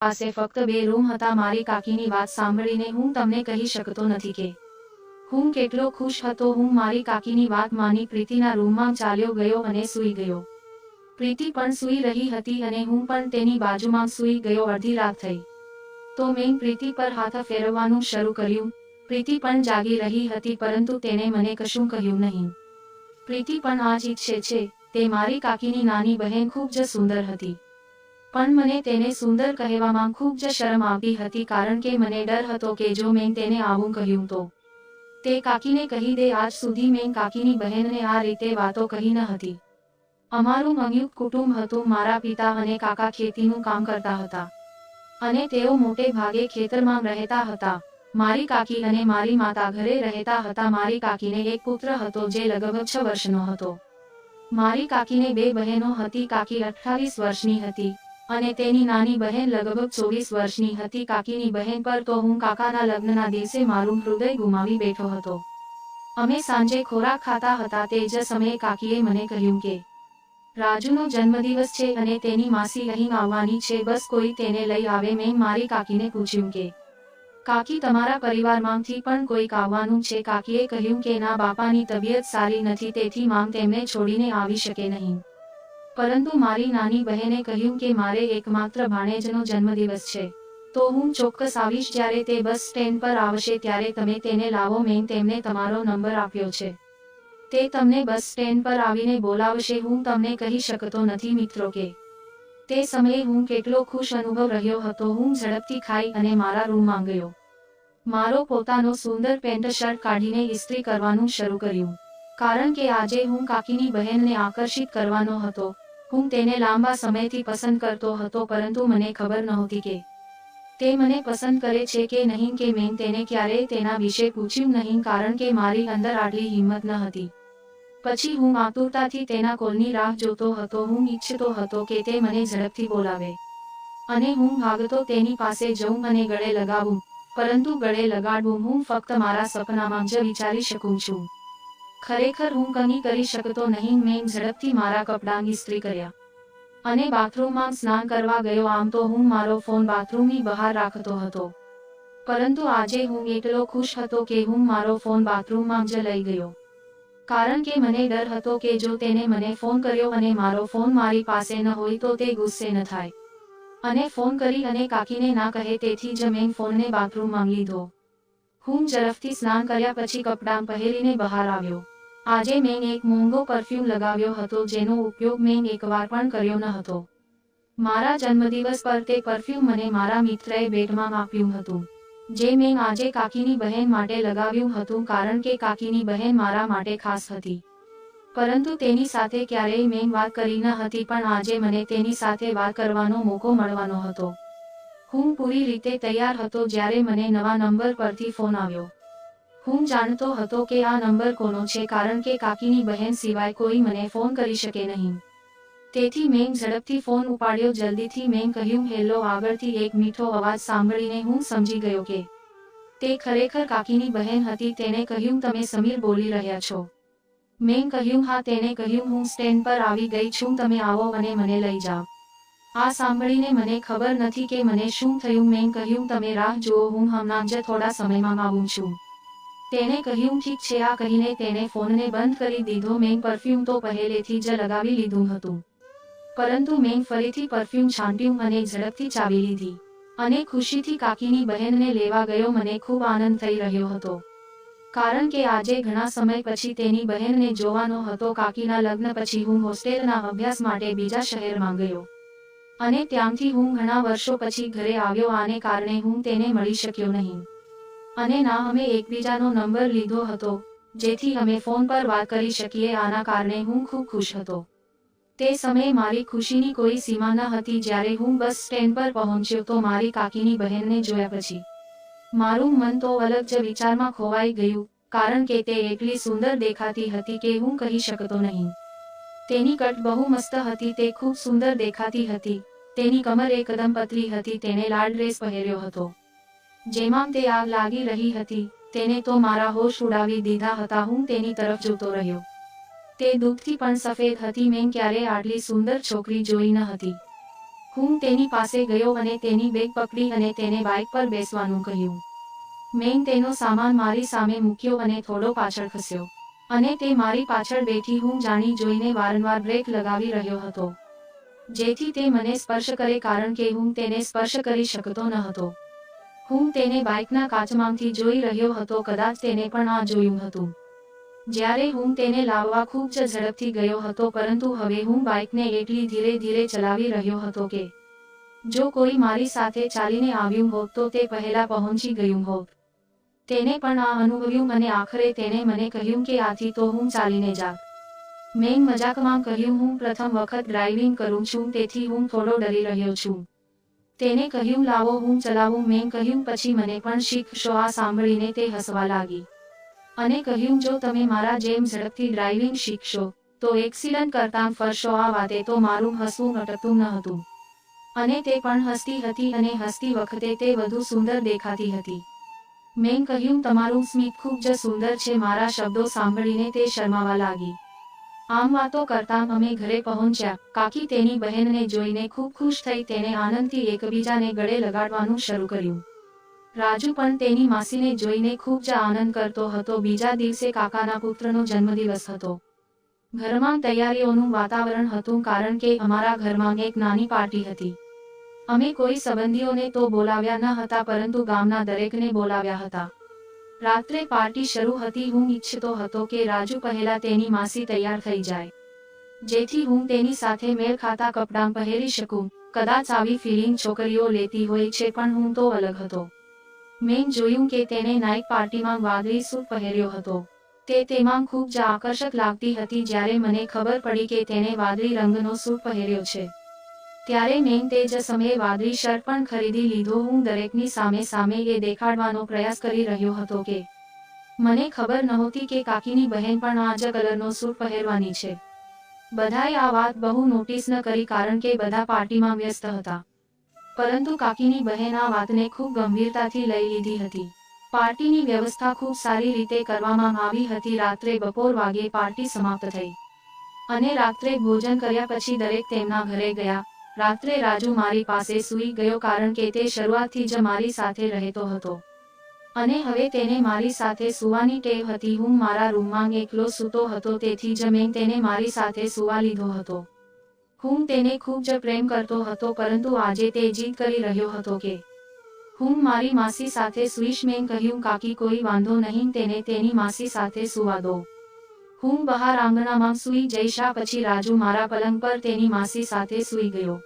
પાસે ફક્ત 2 રૂમ હતા. મારી કાકીની વાત સાંભળીને હું તમને કહી શકતો નથી કે હું કેટલો ખુશ હતો. હું મારી કાકીની વાત માની પ્રીતિના રૂમમાં ચાલ્યો ગયો અને સૂઈ ગયો. પ્રીતિ પણ સૂઈ રહી હતી અને હું પણ તેની બાજુમાં સૂઈ ગયો. અડધી રાત થઈ તો મેં પ્રીતિ પર હાથ ફેરવવાનું શરૂ કર્યું. પ્રીતિ પણ જાગી રહી હતી પરંતુ તેણે મને કશું કહ્યું નહીં. પ્રીતિ પણ આ જ ઈચ્છે છે. તે મારી કાકીની નાની બહેન ખૂબ જ સુંદર હતી, પણ મને તેને સુંદર કહેવામાં ખૂબ જ શરમ આવતી હતી કારણ કે મને ડર હતો કે જો મેં તેને આવું કહ્યું તો તે કાકીને કહી દે. આજ સુધી મેં કાકીની બહેનને આ રીતે વાતો કહી ન હતી. અમારું સંયુક્ત કુટુંબ હતું. મારા પિતા અને કાકા ખેતીનું કામ કરતા હતા અને તેઓ મોટે ભાગે ખેતરમાં રહેતા હતા. મારી કાકી અને મારી માતા ઘરે રહેતા હતા. મારી કાકીને એક પુત્ર હતો જે લગભગ 6 વર્ષનો હતો. મારી કાકીને 2 બહેનો હતી. કાકી 28 વર્ષની હતી અને તેની નાની બહેન લગભગ 24 વર્ષની હતી. કાકીની બહેન પર તો હું કાકાના લગ્નના દિવસે મારું હૃદય ગુમાવી બેઠો હતો. અમે સાંજે ખોરાક ખાતા હતા તે જ સમયે કાકીએ મને કહ્યું કે રાજુનો જન્મદિવસ છે અને તેની માસી અહીં આવવાની છે. બસ કોઈ તેને લઈ આવે. મેં મારી કાકીને પૂછ્યું કે કાકી તમારા પરિવારમાંથી પણ કોઈક આવવાનું છે? કાકીએ કહ્યું કે ના, બાપાની તબિયત સારી નથી તેથી મામ તેમને છોડીને આવી શકે નહીં. પરંતુ મારી નાની બહેને કહ્યું કે મારે એકમાત્ર ભાણેજનો જન્મદિવસ છે તો હું ચોક્કસ આવીશ. જ્યારે તે બસ સ્ટેન્ડ પર આવશે ત્યારે તમે તેને લાવો. મેં તેમને તમારો નંબર આપ્યો છે. તે તમને બસ સ્ટેન્ડ પર આવીને બોલાવશે. હું તમને કહી શકતો નથી મિત્રો કે તે સમયે હું કેટલો ખુશ અનુભવ રહ્યો હતો. હું ઝડપથી ખાઈ અને મારા રૂમમાં ગયો. મારો પોતાનો સુંદર પેન્ટ શર્ટ કાઢીને ઇસ્ત્રી કરવાનું શરૂ કર્યું કારણ કે આજે હું કાકીની બહેનને આકર્ષિત કરવાનો હતો. હું તેને લાંબા સમયથી પસંદ કરતો હતો પરંતુ મને ખબર નહોતી કે તે મને પસંદ કરે છે કે નહીં. કે મેં તેને ક્યારેય તેના વિશે પૂછ્યું નહીં કારણ કે મારી અંદર આટલી હિંમત ન હતી. પછી હું આતુરતાથી તેના કોલની રાહ જોતો હતો. હું ઈચ્છતો હતો કે તે મને ઝડપથી બોલાવે અને હું ભાગતો તેની પાસે જઉં અને ગળે લગાવું. પરંતુ ગળે લગાડવું હું ફક્ત મારા સપનામાં જ વિચારી શકું છું. ખરેખર હું કંઈ કરી શકતો નહીં. મેં ઝડપથી મારા કપડાં ઇસ્ત્રી કર્યા અને બાથરૂમમાં સ્નાન કરવા ગયો. આમ તો હું મારો ફોન બાથરૂમની બહાર રાખતો હતો પરંતુ આજે હું એટલો ખુશ હતો કે હું મારો ફોન બાથરૂમમાં જ લઈ ગયો કારણ કે મને ડર હતો કે જો તેને મને ફોન કર્યો અને મારો ફોન મારી પાસે ન હોય તો તે ગુસ્સે ન થાય અને ફોન કરી અને કાકીને ના કહે. તેથી જ મેં ફોનને બાથરૂમમાં લીધો. હું ઝડપથી સ્નાન કર્યા પછી કપડાં પહેરીને બહાર આવ્યો. આજે મેં એક મોંઘો પરફ્યુમ લગાવ્યો હતો જેનો ઉપયોગ મેં એકવાર પણ કર્યો ન હતો. મારા જન્મદિવસ પર તે પરફ્યુમ મને મારા મિત્રએ ભેટમાં આપ્યું હતું જે મેં આજે કાકીની બહેન માટે લગાવ્યું હતું કારણ કે કાકીની બહેન મારા માટે ખાસ હતી. પરંતુ તેની સાથે ક્યારેય મેં વાત કરી ન હતી પણ આજે મને તેની સાથે વાત કરવાનો મોકો મળવાનો હતો. હું પૂરી રીતે તૈયાર હતો જ્યારે મને નવા નંબર પરથી ફોન આવ્યો. હું જાણતો હતો કે આ નંબર કોનો છે કારણ કે કાકીની બહેન સિવાય કોઈ મને ફોન કરી શકે નહીં. તેથી મેં ઝડપથી ફોન ઉપાડ્યો. જલ્દીથી મેં કહ્યું હેલો. આગળથી એક મીઠો અવાજ સાંભળીને હું સમજી ગયો કે તે ખરેખર કાકીની બહેન હતી. તેણે કહ્યું તમે સમીર બોલી રહ્યા છો? મેં કહ્યું હા. તેણે કહ્યું હું સ્ટેન્ડ પર આવી ગઈ છું, તમે આવો અને મને લઈ જાઓ. આ સાંભળીને મને ખબર નથી કે મને શું થયું. મેં કહ્યું તમે રાહ જુઓ, હું હમણાં જ થોડા સમયમાં આવું છું. તેણે કહ્યું ઠીક છે. આ કહીને તેણે ફોનને બંધ કરી દીધો. મેં પરફ્યુમ તો પહેલેથી જ લગાવી લીધું હતું પરંતુ મેં ફરીથી પરફ્યુમ છાંટ્યું અને ઝડપથી ચાવી લીધી અને ખુશીથી કાકીની બહેનને લેવા ગયો. મને ખૂબ આનંદ થઈ રહ્યો હતો કારણ કે આજે ઘણા સમય પછી તેની બહેનને જોવાનો હતો. કાકીના લગ્ન પછી હું હોસ્ટેલના અભ્યાસ માટે બીજા શહેરમાં ગયો અને ત્યાંથી હું ઘણા વર્ષો પછી ઘરે આવ્યો. આને કારણે હું તેને મળી શક્યો નહીં અને ના અમે એકબીજાનો નંબર લીધો હતો જેથી અમે ફોન પર વાત કરી શકીએ. આના કારણે હું ખૂબ ખુશ હતો. તે સમયે મારી ખુશીની કોઈ સીમા ન હતી. જ્યારે હું બસ સ્ટેન્ડ પર પહોંચ્યો તો મારી કાકીની બહેનને જોયા પછી મારું મન તો અલગ જ વિચારમાં ખોવાઈ ગયું કારણ કે તે એટલી સુંદર દેખાતી હતી કે હું કહી શકતો નહીં. તેની કટ બહુ મસ્ત હતી. તે ખૂબ સુંદર દેખાતી હતી. તેની કમર એકદમ પતલી હતી. તેણે લાલ ડ્રેસ પહેર્યો હતો જેમાં તે આગ લાગી રહી હતી. તેને તો મારા હોશ ઉડાવી દીધા હતા. હું તેની તરફ જોતો રહ્યો. તે દૂધથી પણ સફેદ હતી. મેં ક્યારેય આટલી સુંદર છોકરી જોઈ ન હતી. હું તેની પાસે ગયો અને તેની બેગ પકડી અને તેને બાઇક પર બેસવાનું કહ્યું. મેં તેનો સામાન મારી સામે મૂક્યો અને થોડો પાછળ ખસ્યો અને તે મારી પાછળ બેઠી. હું જાણી જોઈને વારંવાર બ્રેક લગાવી રહ્યો હતો જેથી તે મને સ્પર્શ કરે, કારણ કે હું તેને સ્પર્શ કરી શકતો ન હતો. હું તેને બાઇકના કાચમાંથી જોઈ રહ્યો હતો. કદાચ તેને પણ આ જોયું હતું. જ્યારે હું તેને લાવવા ખૂબ જ ઝડપથી ગયો હતો, પરંતુ હવે હું બાઇકને એટલી ધીરે ધીરે ચલાવી રહ્યો હતો કે જો કોઈ મારી સાથે ચાલીને આવ્યું હોત તો તે પહેલા પહોંચી ગયું હોત. તેને પણ આ અનુભવ્યું અને આખરે તેણે મને કહ્યું કે આથી તો હું ચાલીને જાત. મેં મજાકમાં કહ્યું, હું પ્રથમ વખત ડ્રાઇવિંગ કરું છું તેથી હું થોડો ડરી રહ્યો છું. તેને કહ્યું, લાવો હું ચલાવું. મેં કહ્યું, પછી મને પણ શીખશો. આ સાંભળીને તે હસવા લાગી અને કહ્યું, જો તમે મારા જેમ ઝડપથી ડ્રાઇવિંગ શીખશો તો એક્સિડન્ટ કરતાં ફરશો. આ વાતે તો મારું હસવું અટકતું ન હતું અને તે પણ હસતી હતી અને હસતી વખતે તે વધુ સુંદર દેખાતી હતી. મેં કહ્યું, તમારું સ્મિત ખૂબ જ સુંદર છે. મારા શબ્દો સાંભળીને તે શરમાવા લાગી. આમ વાતો કરતાં અમે ઘરે પહોંચ્યા. કાકી તેની બહેનને જોઈને ખૂબ ખુશ થઈ. તેને આનંદથી એકબીજાને ગળે લગાડવાનું શરૂ કર્યું. રાજુ પણ તેની માસીને જોઈને ખૂબ જ આનંદ કરતો હતો. બીજા દિવસે કાકાના પુત્રનો જન્મદિવસ હતો. ઘરમાં તૈયારીઓનું વાતાવરણ હતું, કારણ કે અમારા ઘરમાં એક નાની પાર્ટી હતી. અમે કોઈ સંબંધીઓને તો બોલાવ્યા ન હતા, પરંતુ ગામના દરેકને બોલાવ્યા હતા. રાત્રે પાર્ટી શરૂ હતી. હું ઈચ્છતો હતો કે રાજુ પહેલા તેની માસી તૈયાર થઈ જાય, જેથી હું તેની સાથે મેળ ખાતા કપડાં પહેરી શકું. કદાચ આવી ફિલિંગ છોકરીઓ લેતી હોય છે, પણ હું તો અલગ હતો. મેં જોયું કે તેને નાઇટ પાર્ટીમાં વાદળી સૂટ પહેર્યો હતો. તે તેમાં ખૂબ જ આકર્ષક લાગતી હતી. જ્યારે મને ખબર પડી કે તેણે વાદળી રંગનો સૂટ પહેર્યો છે, ત્યારે મેં તે જ સમયે વાદળી શર્ટ પણ ખરીદી લીધો. હું દરેકની સામે સામે એ દેખાડવાનો પ્રયાસ કરી રહ્યો હતો કે મને ખબર નહોતી કે કાકીની બહેન પણ આ જ કલરનો સૂટ પહેરવાની છે. બધાએ આ વાત બહુ નોટિસ ન કરી, કારણ કે બધા પાર્ટીમાં વ્યસ્ત હતા. પરંતુ કાકીની બહેન આ વાતને ખૂબ ગંભીરતાથી લઈ લીધી હતી. પાર્ટીની વ્યવસ્થા ખૂબ સારી રીતે કરવામાં આવી હતી. રાત્રે બપોર વાગે પાર્ટી સમાપ્ત થઈ અને રાત્રે ભોજન કર્યા પછી દરેક તેમના ઘરે ગયા. રાત્રે રાજુ મારી પાસે સૂઈ ગયો, કારણ કે તે શરૂઆતથી જ મારી સાથે રહેતો હતો અને હવે તેને મારી સાથે સૂવાની ટેવ હતી. હું મારા રૂમમાં એકલો સૂતો હતો, તેથી જ મેં તેને મારી સાથે સૂવા લીધો હતો. હું તેને ખૂબ જ પ્રેમ કરતો હતો, પરંતુ આજે તે જીદ કરી રહ્યો હતો કે હું મારી માસી સાથે સૂઈશ. મેં કહ્યું, કાકી કોઈ વાંધો નહીં, તેને તેની માસી સાથે સૂવા દો. હું બહાર આંગણામાં સૂઈ જઈશ. આ પછી રાજુ મારા પલંગ પર તેની માસી સાથે સૂઈ ગયો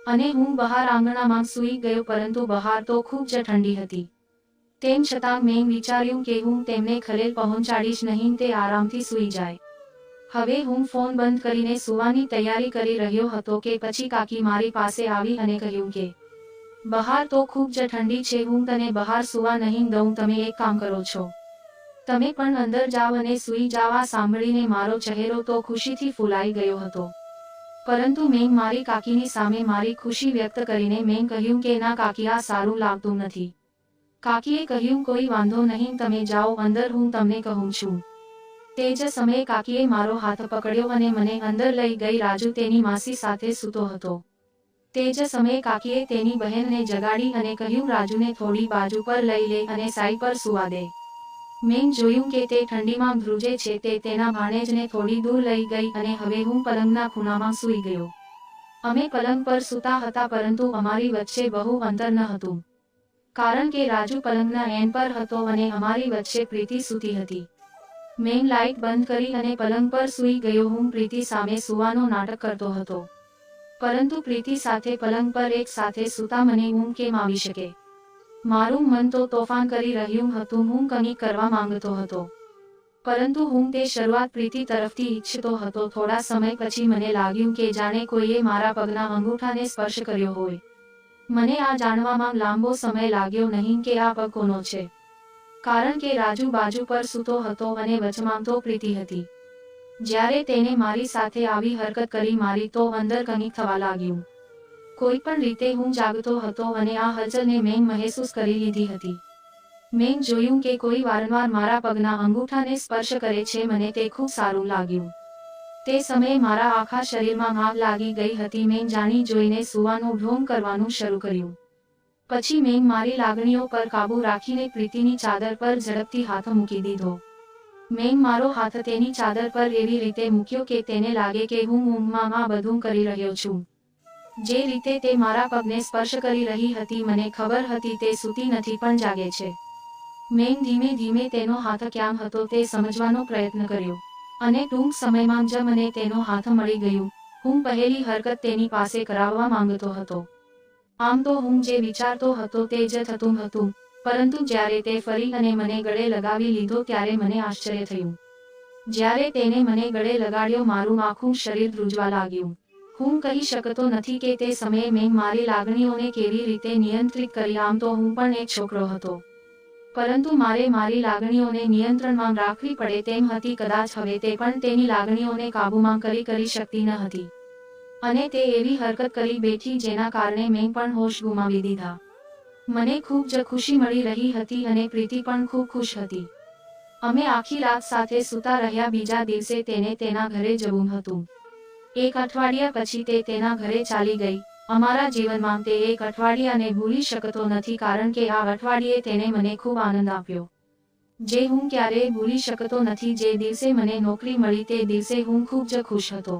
અને હું બહાર આંગણામાં સૂઈ ગયો, પરંતુ બહાર તો ખૂબ જ ઠંડી હતી. તેમ છતાં મેં વિચાર્યું કે હું તેમને ખલેલ પહોંચાડીશ નહીં, તે આરામથી સૂઈ જાય. હવે હું ફોન બંધ કરીને સૂવાની તૈયારી કરી રહ્યો હતો કે પછી કાકી મારી પાસે આવી અને કહ્યું કે બહાર તો ખૂબ જ ઠંડી છે, હું તને બહાર સૂવા નહીં દઉં. તમે એક કામ કરો છો, તમે પણ અંદર જાઓ અને સૂઈ જાઓ. આ સાંભળીને મારો ચહેરો તો ખુશીથી ફૂલાઈ ગયો હતો, પરંતુ મેં મારી કાકીની સામે મારી ખુશી વ્યક્ત કરીને મેં કહ્યું કે ના કાકી, આ સારું લાગતું નથી. કાકીએ કહ્યું, કોઈ વાંધો નહીં, તમે જાઓ અંદર, હું તમને કહું છું. તે જ સમયે કાકીએ મારો હાથ પકડ્યો અને મને અંદર લઈ ગઈ. રાજુ તેની માસી સાથે સૂતો હતો. તે જ સમયે કાકીએ તેની બહેનને જગાડી અને કહ્યું, રાજુને થોડી બાજુ પર લઈ લે અને સાઈડ પર સૂવા દે. મેં જોયું કે તે ઠંડીમાં ધ્રુજે છે. તે તેના ભાણેજને થોડી દૂર લઈ ગઈ અને હવે હું પલંગના ખૂણામાં સૂઈ ગયો. અમે પલંગ પર સૂતા હતા, પરંતુ અમારી વચ્ચે બહુ અંતર ન હતું, કારણ કે રાજુ પલંગના એન્ડ પર હતો અને અમારી વચ્ચે પ્રીતિ સૂતી હતી. મેં લાઇટ બંધ કરી અને પલંગ પર સૂઈ ગયો. હું પ્રીતિ સામે સૂવાનો નાટક કરતો હતો, પરંતુ પ્રીતિ સાથે પલંગ પર એક સાથે સૂતા મને ઊંઘ કેમ આવી શકે? મારું મન તો તોફાન કરી રહ્યું હતું. હું કંઈક કરવા માંગતો હતો, પરંતુ હું તે શરૂઆત પ્રીતિ તરફથી ઈચ્છતો હતો. થોડા સમય પછી મને લાગ્યું કે જાણે કોઈએ મારા પગના અંગૂઠાને સ્પર્શ કર્યો હોય. મને આ જાણવામાં લાંબો સમય લાગ્યો નહીં કે આ પગ કોનો છે, કારણ કે રાજુ બાજુ પર સૂતો હતો અને વચમાં તો પ્રીતિ હતી. જ્યારે તેને મારી સાથે આવી હરકત કરી મારી તો અંદર કંઈક થવા લાગ્યું. કોઈ પણ રીતે હું જાગતો હતો અને આ હલચલને મેં મહેસૂસ કરી લીધી હતી. મેં જોયું કે કોઈ વારંવાર મારા પગના અંગૂઠાને સ્પર્શ કરે છે. મને તે ખૂબ સારું લાગ્યું. તે સમયે મારા આખા શરીરમાં આગ લાગી ગઈ હતી. મેં જાણી જોઈને સૂવાનું ઢોંગ કરવાનું શરૂ કર્યું. પછી મેં મારી લાગણીઓ પર કાબૂ રાખીને પ્રીતિની ચાદર પર ઝડપથી હાથ મૂકી દીધો. મેં મારો હાથ તેની ચાદર પર એવી રીતે મૂક્યો કે તેને લાગે કે હું ઊંઘમાં આ બધું કરી રહ્યો છું. જે રીતે તે મારા પગને સ્પર્શ કરી રહી હતી મને ખબર હતી તે સૂતી નથી પણ જાગે છે. મેં ધીમે ધીમે તેનો હાથ ક્યાં હતો તે સમજવાનો પ્રયત્ન કર્યો અને ટૂંક સમયમાં જ મને તેનો હાથ મળી ગયું. હું પહેલી હરકત તેની પાસે કરાવવા માંગતો હતો. આમ તો હું જે વિચારતો હતો તે જ થતું હતું, પરંતુ જ્યારે તે ફરી અને મને ગળે લગાવી લીધો ત્યારે મને આશ્ચર્ય થયું. જ્યારે તેને મને ગળે લગાડ્યો મારું આખું શરીર ધ્રુજવા લાગ્યું. હું કહી શકતો નથી કે તે સમયે મેં મારી લાગણીઓને કેવી રીતે નિયંત્રિત કરી. આમ તો હું પણ એક છોકરો હતો, પરંતુ મારે મારી લાગણીઓને નિયંત્રણમાં રાખવી પડે તેમ હતી. કદાચ હવે તે પણ તેની લાગણીઓને કાબૂમાં કરી શકતી ન હતી અને તે એવી હરકત કરી બેઠી જેના કારણે મેં પણ હોશ ગુમાવી દીધા. મને ખૂબ જ ખુશી મળી રહી હતી અને પ્રીતિ પણ ખૂબ ખુશ હતી. અમે આખી રાત સાથે સૂતા રહ્યા. બીજા દિવસે તેને તેના ઘરે જવું હતું. એક અઠવાડિયા પછી તે તેના ઘરે ચાલી ગઈ. અમારા જીવનમાં તે એક અઠવાડિયાને ભૂલી શકતો નથી, કારણ કે આ અઠવાડિયે તેને મને ખૂબ આનંદ આપ્યો, જે હું ક્યારેય ભૂલી શકતો નથી. જે દિવસે મને નોકરી મળી તે દિવસે હું ખૂબ જ ખુશ હતો,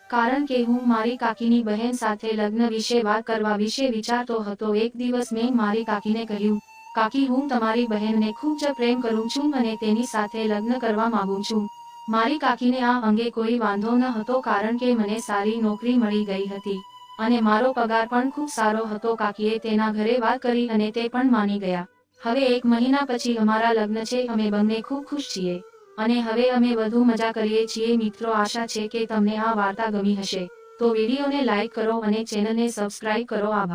કારણ કે હું મારી કાકીની બહેન સાથે લગ્ન વિશે વાત કરવા વિશે વિચારતો હતો. એક દિવસ મેં મારી કાકીને કહ્યું, કાકી, હું તમારી બહેનને ખૂબ જ પ્રેમ કરું છું અને તેની સાથે લગ્ન કરવા માંગુ છું. મારી કાકીને આ અંગે કોઈ વાંધો ન હતો, કારણ કે મને સારી નોકરી મળી ગઈ હતી અને મારો પગાર પણ ખૂબ સારો હતો. કાકીએ તેના ઘરે વાત કરી અને તે પણ માની ગયા. હવે 1 મહિના પછી અમારા લગ્ન છે. અમે બંને ખૂબ ખુશ છીએ અને હવે અમે વધુ મજા કરીએ છીએ. મિત્રો, આશા છે કે તમને આ વાર્તા ગમી હશે. તો વિડીયોને લાઈક કરો અને ચેનલને સબસ્ક્રાઇબ કરો. આભાર.